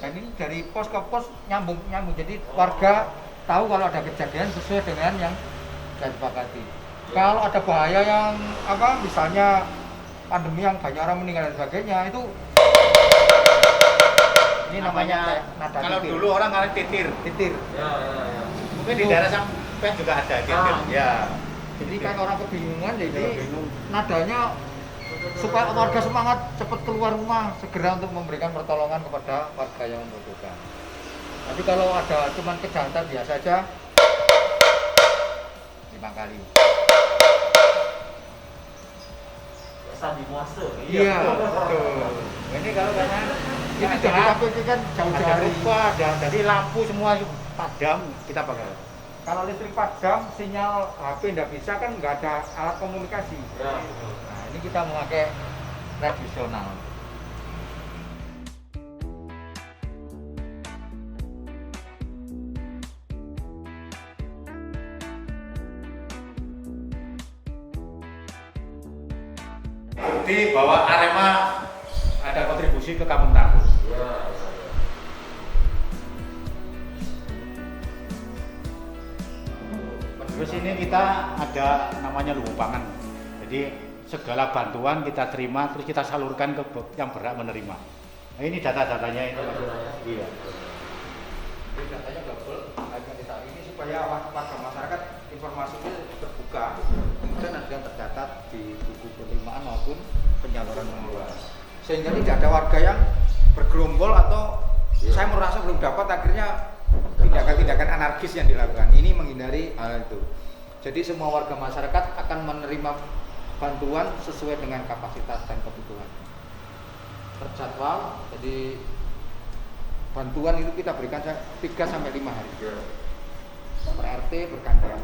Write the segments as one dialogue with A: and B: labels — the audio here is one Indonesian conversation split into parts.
A: Dan ini dari pos ke pos nyambung. Jadi warga tahu kalau ada kejadian sesuai dengan yang sudah disepakati. Kalau ada bahaya yang misalnya pandemi yang banyak orang meninggal dan sebagainya, itu ini namanya nada
B: kalau
A: titir.
B: dulu orang ngarep titir.
C: Ya.
B: Mungkin di daerah sampai juga ada titir. Ya.
A: Jadi kan orang kebingungan, jadi nadanya supaya warga semangat cepat keluar rumah, segera untuk memberikan pertolongan kepada warga yang membutuhkan. Tapi kalau ada cuman kejahatan biasa aja 5 kali.
C: Sandi Muase.
A: Iya, betul. Ini kalau karena ini dari KPP kan jauh-jauh
B: Ada
A: hari.
B: rupa, jadi lampu semua padam kita pakai.
A: Kalau listrik padam, sinyal HP nggak bisa kan nggak ada alat komunikasi.
C: Ya.
A: Nah, ini kita memakai tradisional.
B: Bukti bahwa Arema ada kontribusi ke Kampung Tangguh.
C: Ya.
B: Terus ini kita ada namanya lumbung pangan. Jadi segala bantuan kita terima terus kita salurkan ke yang berhak menerima. Nah, ini data-datanya itu. Iya.
A: Jadi datanya double agar saat ini supaya warga masyarakat informasinya terbuka, kemudian ada yang tercatat di buku penerimaan maupun penyaluran bantuan. Sehingga tidak ada warga yang bergerombol atau saya merasa belum dapat, akhirnya tindakan-tindakan anarkis yang dilakukan. Ini menghindari hal itu. Jadi semua warga masyarakat akan menerima bantuan sesuai dengan kapasitas dan kebutuhan. Terjadwal, jadi bantuan itu kita berikan 3 sampai 5 hari. Per RT bergantian.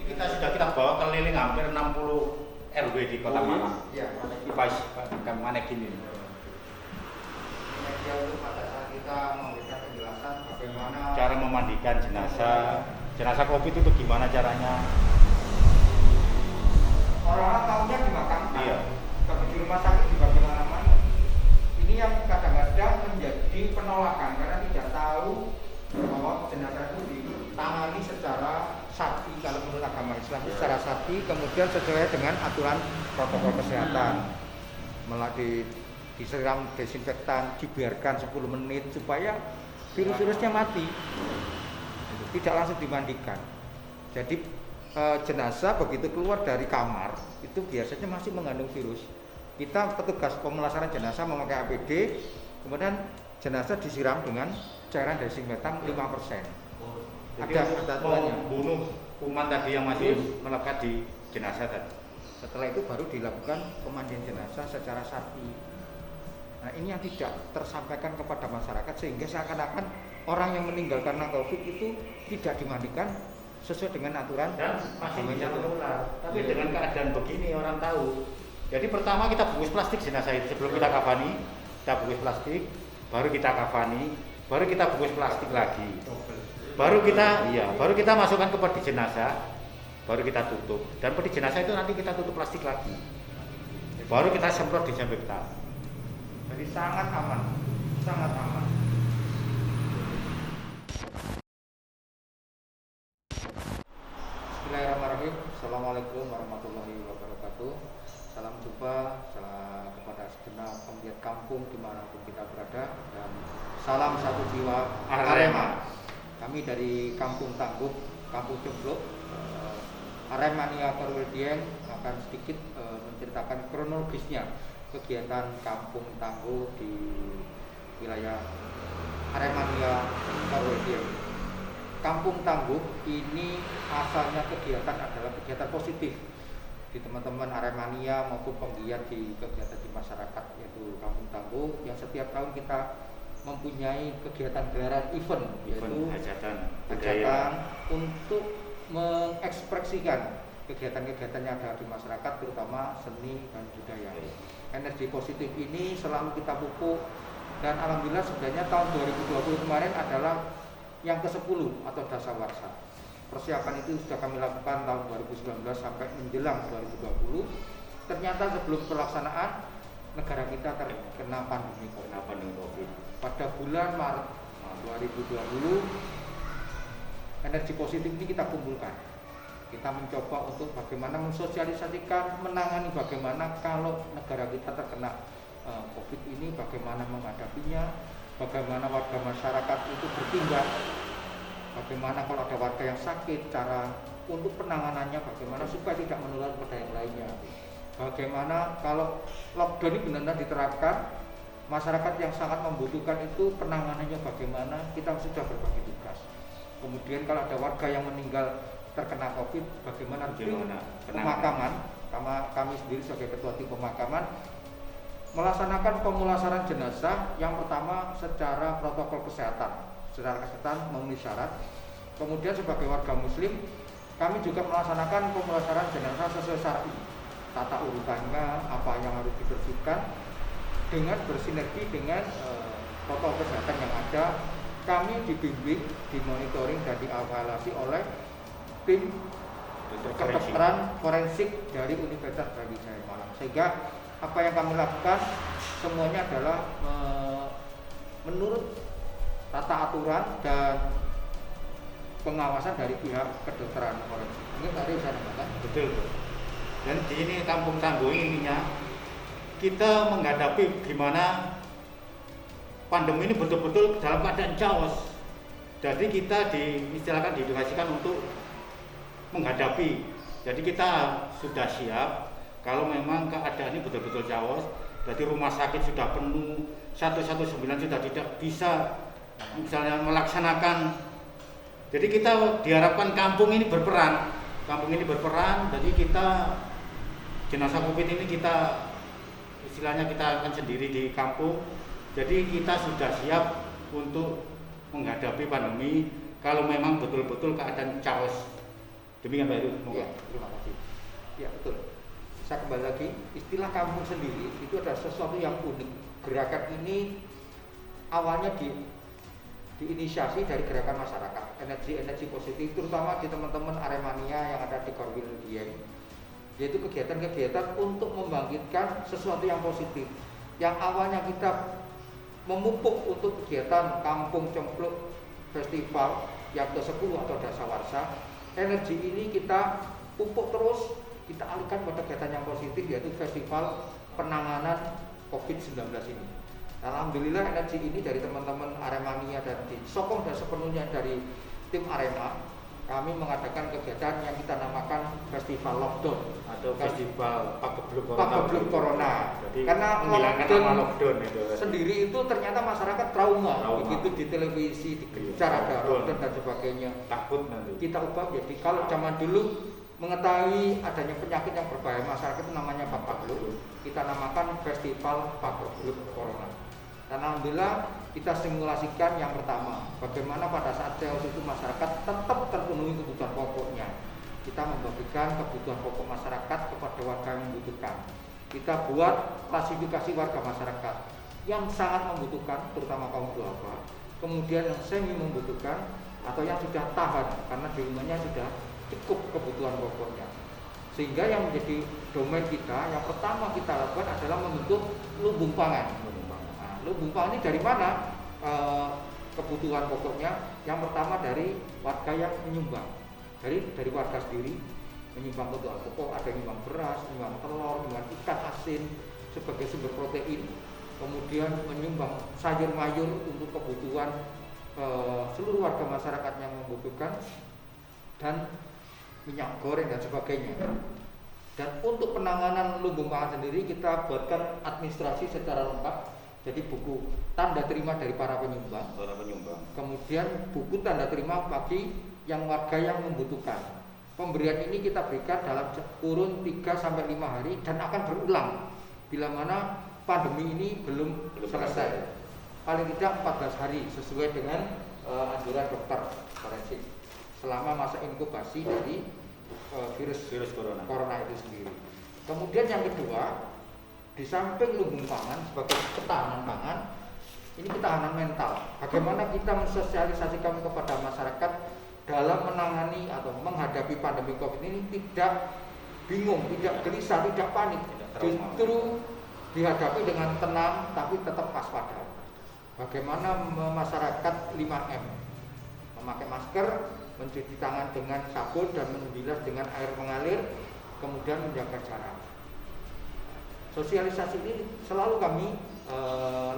B: Ini kita bawa keliling hampir 60 RW di Kota Malang.
A: Iya.
B: Di Manekin ini.
A: Media untuk pada saat kita memberikan penjelasan bagaimana
B: Cara memandikan jenazah COVID itu gimana caranya?
A: orang-orang tahunya dimakamkan.
B: Iya.
A: Tapi di rumah sakit juga gimana-mana. Ini yang kadang-kadang menjadi penolakan karena tidak tahu bahwa jenazah itu ditangani secara syar'i, kalau menurut agama Islam secara syar'i, kemudian sesuai dengan aturan protokol kesehatan. Disiram desinfektan, dibiarkan 10 menit supaya virus-virusnya mati. Tidak langsung dimandikan. Jadi jenazah begitu keluar dari kamar itu biasanya masih mengandung virus. Kita petugas pemulasaran jenazah memakai APD, kemudian jenazah disiram dengan cairan desinfektan 5%.
B: Jadi
A: Ada aturannya.
B: membunuh kuman tadi yang masih melekat di jenazah tadi.
A: Setelah itu baru dilakukan pemandian jenazah secara syar'i. Nah, ini yang tidak tersampaikan kepada masyarakat sehingga seakan-akan orang yang meninggal karena COVID itu tidak dimandikan sesuai dengan aturan
B: Dan masih bisa
A: agamanya.
B: menular. Tapi dengan keadaan begini orang tahu. Jadi pertama kita bungkus plastik jenazah itu sebelum kita kafani, kita bungkus plastik, baru kita kafani, baru kita bungkus plastik lagi. Baru kita masukkan ke peti jenazah, baru kita tutup. Dan peti jenazah itu nanti kita tutup plastik lagi. Baru kita semprot disinfektan.
A: Jadi sangat aman, sangat aman. Bismillahirrahmanirrahim. Assalamualaikum warahmatullahi wabarakatuh. Salam jumpa kepada segenap penggiat kampung dimanapun kita berada, dan salam satu jiwa Arema. Kami dari Kampung Tangguh, Kampung Cempluk, Aremania Korwildieng akan sedikit menceritakan kronologisnya kegiatan Kampung Tangguh di wilayah Aremania Korwildieng. Kampung Tangguh ini asalnya kegiatan adalah kegiatan positif di teman-teman Aremania maupun penggiat di kegiatan di masyarakat, yaitu Kampung Tangguh yang setiap tahun kita mempunyai kegiatan gelaran event, yaitu hajatan untuk mengekspresikan kegiatan-kegiatan yang ada di masyarakat, terutama seni dan budaya. Energi positif ini selalu kita pupuk, dan alhamdulillah sebenarnya tahun 2020 kemarin adalah yang ke-10 atau dasawarsa. Persiapan itu sudah kami lakukan tahun 2019 sampai menjelang 2020. Ternyata sebelum pelaksanaan negara kita terkena pandemi
B: COVID.
A: Pada bulan Maret 2020, energi positif ini kita kumpulkan. Kita mencoba untuk bagaimana mensosialisasikan, menangani bagaimana kalau negara kita terkena COVID ini, bagaimana menghadapinya, bagaimana warga masyarakat itu bertindak, bagaimana kalau ada warga yang sakit, cara untuk penanganannya bagaimana supaya tidak menular pada yang lainnya. Bagaimana kalau lockdown ini benar-benar diterapkan, masyarakat yang sangat membutuhkan itu penanganannya bagaimana, kita sudah berbagi tugas. Kemudian kalau ada warga yang meninggal terkena COVID, bagaimana tim pemakaman, kami sendiri sebagai ketua tim pemakaman melaksanakan pemulasaran jenazah yang pertama secara protokol kesehatan, memenuhi syarat. Kemudian sebagai warga muslim, kami juga melaksanakan pemulasaran jenazah sesuai syar'i, tata urutannya, apa yang harus dibersihkan, dengan bersinergi dengan protokol kesehatan yang ada. Kami dibimbing, dimonitoring dan dievaluasi oleh tim kedokteran forensik dari Universitas Brawijaya Malang. Sehingga apa yang kami lakukan semuanya adalah menurut tata aturan dan pengawasan dari pihak kedokteran forensik. Ini tadi saya namakan.
B: Betul. Dan di ini Kampung Tangguh ininya kita menghadapi gimana pandemi ini betul-betul dalam keadaan chaos. Jadi kita diistilahkan diedukasikan untuk menghadapi. Jadi kita sudah siap kalau memang keadaan ini betul-betul chaos. Jadi rumah sakit sudah penuh, 119 sudah tidak bisa misalnya melaksanakan. Jadi kita diharapkan kampung ini berperan. Jadi kita jenazah COVID ini kita istilahnya kita akan sendiri di kampung. Jadi kita sudah siap untuk menghadapi pandemi kalau memang betul-betul keadaan chaos. Demikian Pak Heru.
A: Ya, terima kasih. Ya betul. Saya kembali lagi, istilah kampung sendiri itu adalah sesuatu yang unik. Gerakan ini awalnya diinisiasi dari gerakan masyarakat, energi positif, terutama di teman-teman Aremania yang ada di Korwil Dieng. Yaitu kegiatan-kegiatan untuk membangkitkan sesuatu yang positif. Yang awalnya kita memupuk untuk kegiatan Kampung Cempluk Festival yang ke-10 atau Dasawarsa, energi ini kita pupuk terus, kita alihkan pada kegiatan yang positif, yaitu festival penanganan COVID-19 ini. Alhamdulillah energi ini dari teman-teman Aremania dan disokong dan sepenuhnya dari tim Arema, kami mengadakan kegiatan yang kita namakan Festival Lockdown
B: atau Festival
A: Pagebluk Corona.
B: Jadi
A: karena
B: lockdown itu
A: sendiri itu ternyata masyarakat trauma. Begitu di televisi digencar ada lockdown dan sebagainya.
B: Takut nanti.
A: Kita ubah jadi kalau zaman dulu mengetahui adanya penyakit yang berbahaya masyarakat itu namanya Pagebluk. Kita namakan Festival Pagebluk Corona. Dan alhamdulillah kita simulasikan yang pertama, bagaimana pada saat chaos itu masyarakat tetap terpenuhi kebutuhan pokoknya. Kita membagikan kebutuhan pokok masyarakat kepada warga yang membutuhkan. Kita buat klasifikasi warga masyarakat yang sangat membutuhkan, terutama kaum duafa, kemudian yang semi membutuhkan, atau yang sudah tahan karena di rumahnya sudah cukup kebutuhan pokoknya. Sehingga yang menjadi domain kita, yang pertama kita lakukan adalah membentuk lumbung pangan. Lumbung pangan ini dari mana kebutuhan pokoknya? Yang pertama dari warga yang menyumbang, dari warga sendiri menyumbang kebutuhan pokok, ada yang menyumbang beras, menyumbang telur, menyumbang ikan asin sebagai sumber protein, kemudian menyumbang sayur mayur untuk kebutuhan seluruh warga masyarakat yang membutuhkan, dan minyak goreng dan sebagainya. Dan untuk penanganan lumbung pangan sendiri kita buatkan administrasi secara lengkap. Jadi buku tanda terima dari para penyumbang. Kemudian buku tanda terima bagi yang warga yang membutuhkan. Pemberian ini kita berikan dalam kurun 3-5 hari dan akan berulang bila mana pandemi ini belum selesai. Paling tidak 14 hari sesuai dengan anjuran dokter forensik selama masa inkubasi dari virus corona itu sendiri. Kemudian yang kedua, di samping lumbung pangan sebagai ketahanan pangan, ini ketahanan mental. Bagaimana kita mensosialisasikan kepada masyarakat dalam menangani atau menghadapi pandemi COVID ini tidak bingung, tidak gelisah, tidak panik. Justru dihadapi dengan tenang tapi tetap waspada. Bagaimana masyarakat 5M, memakai masker, mencuci tangan dengan sabun dan membilas dengan air mengalir, kemudian menjaga jarak. Sosialisasi ini selalu kami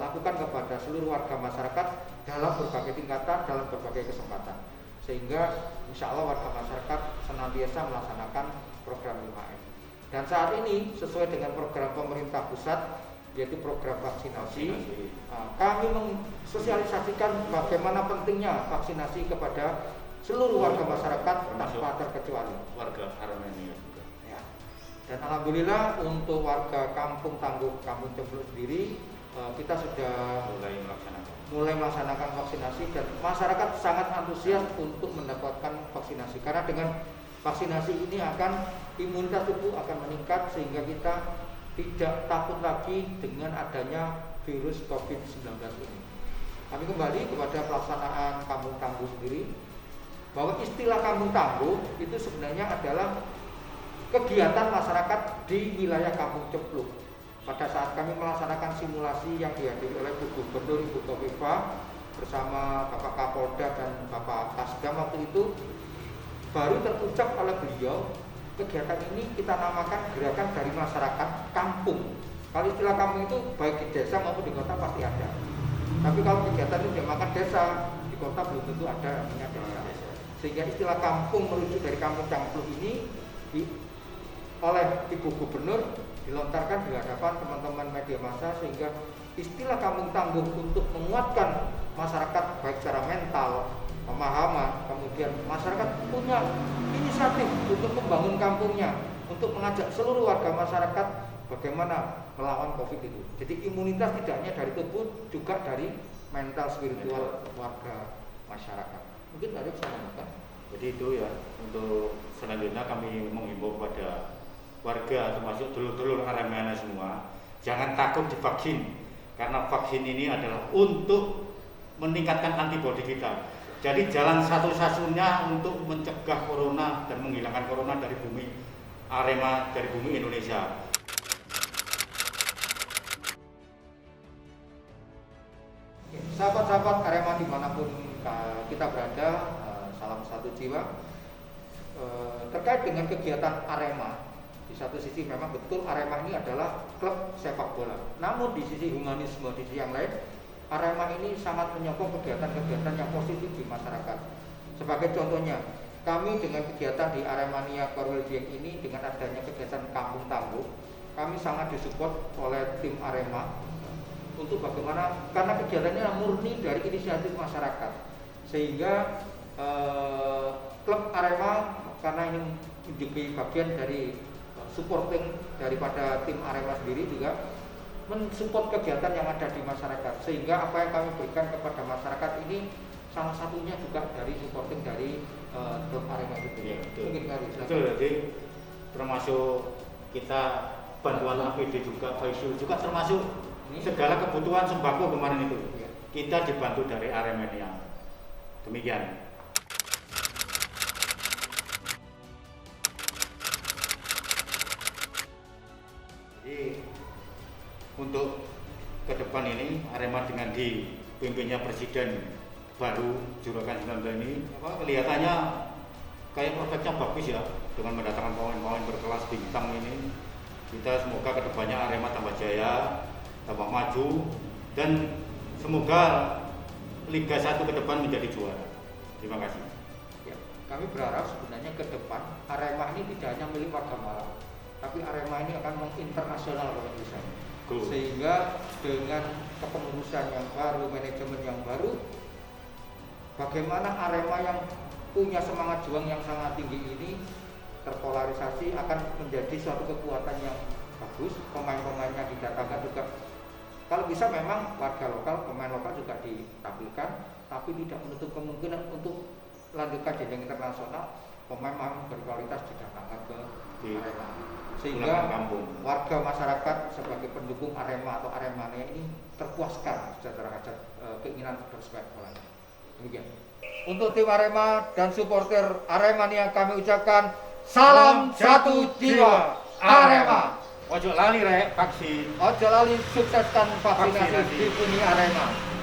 A: lakukan kepada seluruh warga masyarakat dalam berbagai tingkatan, dalam berbagai kesempatan, sehingga insya Allah warga masyarakat senantiasa melaksanakan program 5M. Dan saat ini sesuai dengan program pemerintah pusat, yaitu program vaksinasi, kami mensosialisasikan bagaimana pentingnya vaksinasi kepada seluruh warga masyarakat tanpa terkecuali.
B: Warga Aremania juga.
A: Ya. Dan alhamdulillah untuk warga Kampung Tangguh, Kampung Cempluk sendiri, kita sudah mulai melaksanakan vaksinasi dan masyarakat sangat antusias untuk mendapatkan vaksinasi karena dengan vaksinasi ini akan imunitas tubuh akan meningkat sehingga kita tidak takut lagi dengan adanya virus COVID-19 ini. Kami kembali kepada pelaksanaan Kampung Tangguh sendiri, bahwa istilah Kampung Tangguh itu sebenarnya adalah kegiatan masyarakat di wilayah Kampung Cempluk. Pada saat kami melaksanakan simulasi yang dihadiri oleh Bu Gubernur Ibu Khofifah bersama Bapak Kapolda dan Bapak Kasdam waktu itu, baru terucap oleh beliau, kegiatan ini kita namakan gerakan dari masyarakat kampung. Kalau istilah kampung itu baik di desa maupun di kota pasti ada. Tapi kalau kegiatan itu dinamakan desa, di kota belum tentu ada namanya desa. Sehingga istilah kampung merujuk dari Kampung Cempluk ini oleh Ibu Gubernur dilontarkan di hadapan teman-teman media massa, sehingga istilah Kampung Tangguh untuk menguatkan masyarakat baik secara mental, pemahaman, kemudian masyarakat punya inisiatif untuk membangun kampungnya, untuk mengajak seluruh warga masyarakat bagaimana melawan COVID itu. Jadi imunitas tidak hanya dari tubuh, juga dari mental spiritual warga masyarakat. Mungkin ada yang saya tambahkan.
B: Jadi itu ya, untuk selanjutnya kami menghimbau kepada warga termasuk dulur-dulur Aremania semua, jangan takut divaksin karena vaksin ini adalah untuk meningkatkan antibodi kita. Jadi jalan satu-satunya untuk mencegah corona dan menghilangkan corona dari bumi Arema, dari bumi Indonesia.
A: Sahabat-sahabat Arema dimanapun kita berada, salam satu jiwa. Terkait dengan kegiatan Arema, di satu sisi memang betul Arema ini adalah klub sepak bola. Namun di sisi humanisme, di sisi yang lain, Arema ini sangat menyokong kegiatan-kegiatan yang positif di masyarakat. Sebagai contohnya, kami dengan kegiatan di Aremania Korwil Dieng ini, dengan adanya kegiatan Kampung Tangguh, kami sangat disupport oleh tim Arema untuk bagaimana, karena kegiatannya murni dari inisiatif masyarakat, sehingga klub Arema karena ini menjadi bagian dari supporting daripada tim Arema sendiri juga mensupport kegiatan yang ada di masyarakat, sehingga apa yang kami berikan kepada masyarakat ini salah satunya juga dari supporting dari klub Arema itu.
B: Ya, betul.
A: Mungkin
B: Betul, jadi termasuk kita bantuan APD juga, Faisal juga termasuk ini segala kebutuhan sembako kemarin itu. Ya. Kita dibantu dari Aremania. Demikian. Jadi untuk ke depan ini Arema dengan dipimpinnya Presiden baru Juragan 19 ini kelihatannya kayak prospeknya bagus ya, dengan mendatangkan pemain-pemain berkelas bintang ini. Kita semoga ke depannya Arema tambah jaya, tambah maju, dan semoga Liga 1 ke depan menjadi juara. Terima kasih.
A: Ya, kami berharap sebenarnya ke depan Arema ini tidak hanya milik warga Malang, tapi Arema ini akan menginternasional kalau bisa. Sehingga dengan kepengurusan yang baru, manajemen yang baru, bagaimana Arema yang punya semangat juang yang sangat tinggi ini terpolarisasi akan menjadi suatu kekuatan yang bagus. Pemain-pemainnya didatangkan juga, kalau bisa memang warga lokal, pemain lokal juga ditampilkan, tapi tidak menutup kemungkinan untuk lanjutkan jenjang internasional, pemain berkualitas didatangkan ke Arema, sehingga warga masyarakat sebagai pendukung Arema atau Aremania ini terpuaskan secara hajat keinginan bersepak bola. Demikian. Untuk tim Arema dan supporter Aremania kami ucapkan salam satu jiwa Arema.
B: Ojo lali rek vaksin.
A: Ojo lali sukseskan vaksinasi
B: Vaksinasi.
A: di Uni Arema.